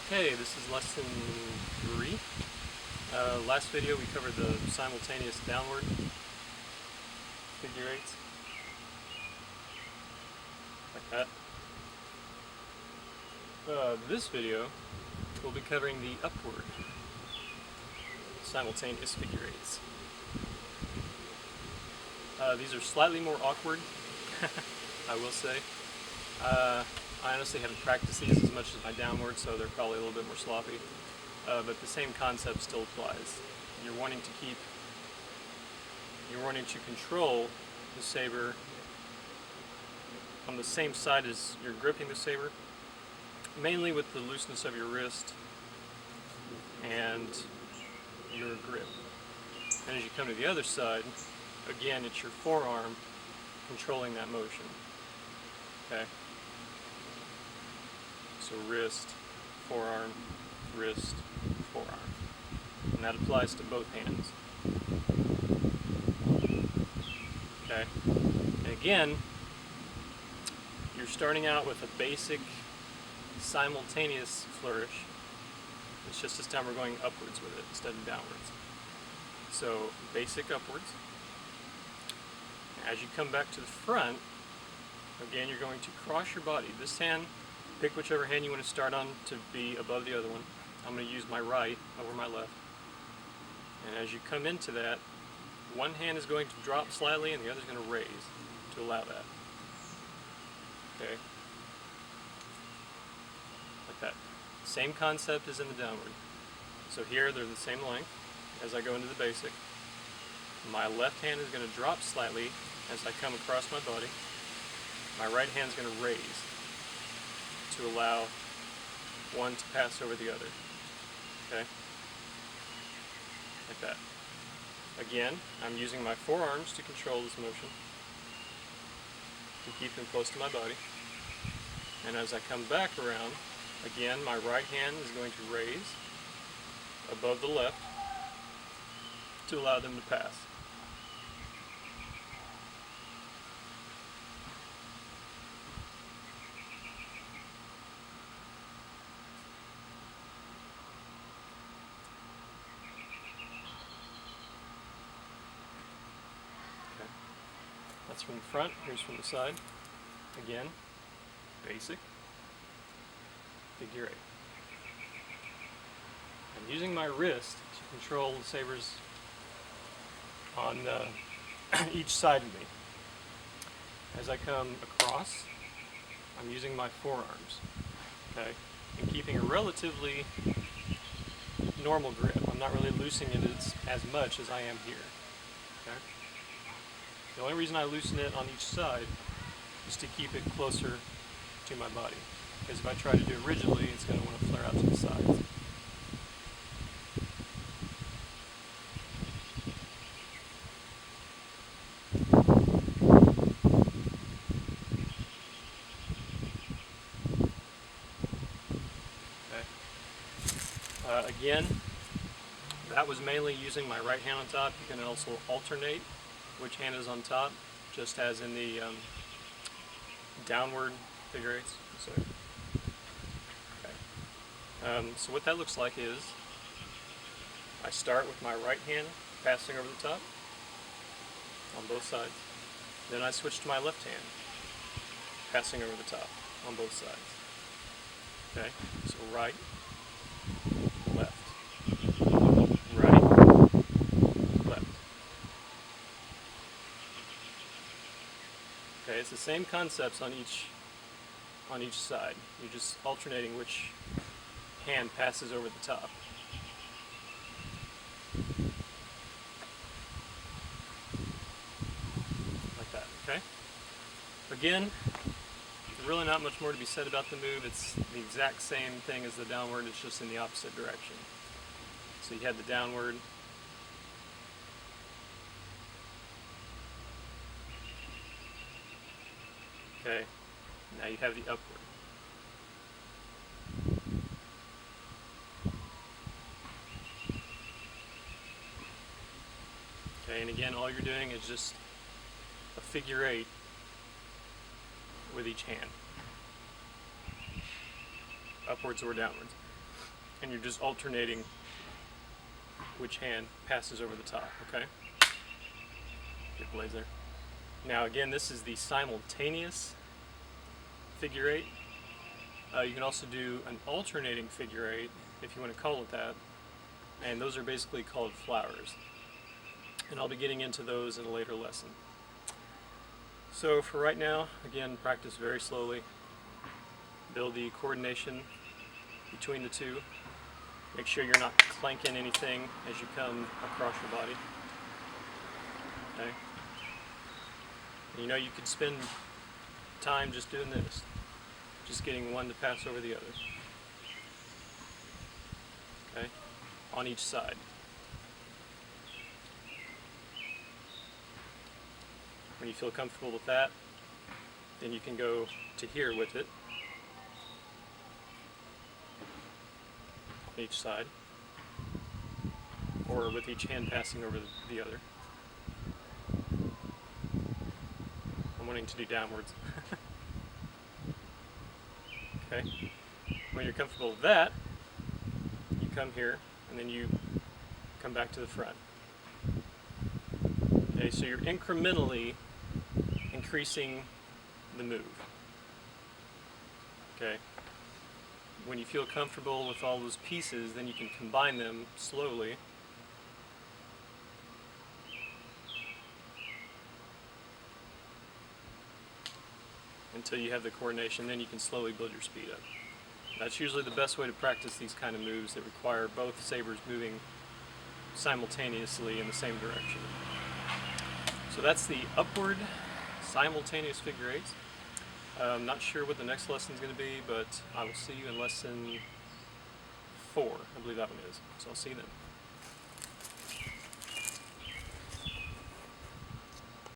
Okay, this is lesson 3. Last video we covered the simultaneous downward figure eights, like that. This video we'll be covering the upward simultaneous figure eights. These are slightly more awkward, I will say. I honestly haven't practiced these as much as my downward, so they're probably a little bit more sloppy. But the same concept still applies. You're wanting to control the saber on the same side as you're gripping the saber, mainly with the looseness of your wrist and your grip. And as you come to the other side, again, it's your forearm controlling that motion. Okay? So wrist, forearm, wrist, forearm. And that applies to both hands. Okay? And again, you're starting out with a basic simultaneous flourish. It's just this time we're going upwards with it instead of downwards. So basic upwards. As you come back to the front, again, you're going to cross your body. This hand, pick whichever hand you want to start on to be above the other one. I'm going to use my right over my left. And as you come into that, one hand is going to drop slightly and the other is going to raise to allow that. Okay? Like that. Same concept as in the downward. So here they're the same length as I go into the basic. My left hand is going to drop slightly as I come across my body. My right hand is going to raise to allow one to pass over the other. Okay? Like that. Again, I'm using my forearms to control this motion, to keep them close to my body. And as I come back around, again, my right hand is going to raise above the left to allow them to pass. That's from the front, here's from the side. Again, basic, figure eight. I'm using my wrist to control the sabers on each side of me. As I come across, I'm using my forearms, okay, and keeping a relatively normal grip. I'm not really loosening it as much as I am here. Okay? The only reason I loosen it on each side is to keep it closer to my body. Because if I try to do it rigidly, it's going to want to flare out to the sides. Okay. Again, that was mainly using my right hand on top. You can also alternate which hand is on top, just as in the downward figure eights. So what that looks like is I start with my right hand passing over the top on both sides. Then I switch to my left hand passing over the top on both sides. Okay, so right, left, right, left. Okay, it's the same concepts on each side. You're just alternating which hand passes over the top. Like that, okay? Again, really not much more to be said about the move. It's the exact same thing as the downward, it's just in the opposite direction. So you had the downward, okay, now you have the upward. Okay, and again, all you're doing is just a figure eight with each hand, upwards or downwards. and you're just alternating which hand passes over the top, okay? Good blades there. Now again, this is the simultaneous figure eight. You can also do an alternating figure eight, if you want to call it that, and those are basically called flowers. And I'll be getting into those in a later lesson. So for right now, again, practice very slowly. Build the coordination between the two. Make sure you're not clanking anything as you come across your body. Okay? And you know, you could spend time just doing this, just getting one to pass over the other. Okay? On each side. When you feel comfortable with that, then you can go to here with it, on each side, or with each hand passing over the other. I'm wanting to do downwards. Okay. When you're comfortable with that, you come here, and then you come back to the front. Okay, so you're incrementally increasing the move. Okay. When you feel comfortable with all those pieces, then you can combine them slowly. Until you have the coordination, then you can slowly build your speed up. That's usually the best way to practice these kind of moves that require both sabers moving simultaneously in the same direction. So that's the upward simultaneous figure eights. I'm not sure what the next lesson is going to be, but I will see you in lesson 4. I believe that one is. So I'll see you then.